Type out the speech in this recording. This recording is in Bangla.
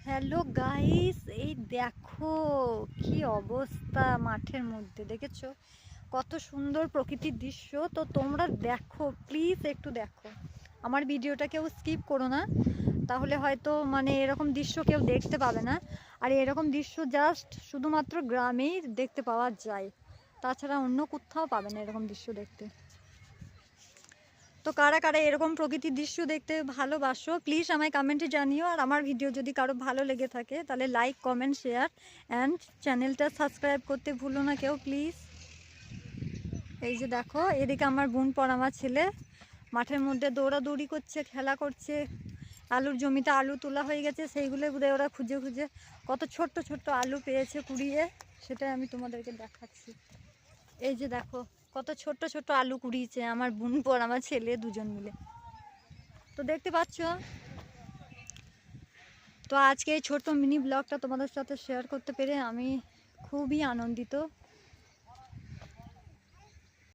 হ্যালো গাইস, এই দেখো কি অবস্থা মাঠের মধ্যে। দেখেছো কত সুন্দর প্রকৃতির দৃশ্য? তো তোমরা দেখো, প্লিজ একটু দেখো, আমার ভিডিওটা কেউ স্কিপ করো না, তাহলে হয়তো এরকম দৃশ্য কেউ দেখতে পাবে না। আর এরকম দৃশ্য জাস্ট শুধুমাত্র গ্রামেই দেখতে পাওয়া যায়, তাছাড়া অন্য কোথাও পাবে না এরকম দৃশ্য দেখতে। তো কারা কারা এরকম প্রকৃতির দৃশ্য দেখতে ভালোবাসো প্লিজ আমায় কমেন্টে জানিও। আর আমার ভিডিও যদি কারো ভালো লেগে থাকে তাহলে লাইক, কমেন্ট, শেয়ার অ্যান্ড চ্যানেলটা সাবস্ক্রাইব করতে ভুলো না কেউ প্লিজ। এই যে দেখো, এদিকে আমার বোন পর আমার ছেলে মাঠের মধ্যে দৌড়াদৌড়ি করছে, খেলা করছে। আলুর জমিতে আলু তোলা হয়ে গেছে, সেইগুলো বোধহয় ওরা খুঁজে খুঁজে কত ছোট্ট ছোট্ট আলু পেয়েছে কুড়িয়ে, সেটাই আমি তোমাদেরকে দেখাচ্ছি। এই যে দেখো কত ছোট্ট ছোট্ট আলু কুড়িয়েছে আমার বোন পর আমার ছেলে দুজন মিলে, তো দেখতে পাচ্ছ। তো আজকে এই ছোট্ট মিনি ব্লগটা তোমাদের সাথে শেয়ার করতে পেরে আমি খুবই আনন্দিত।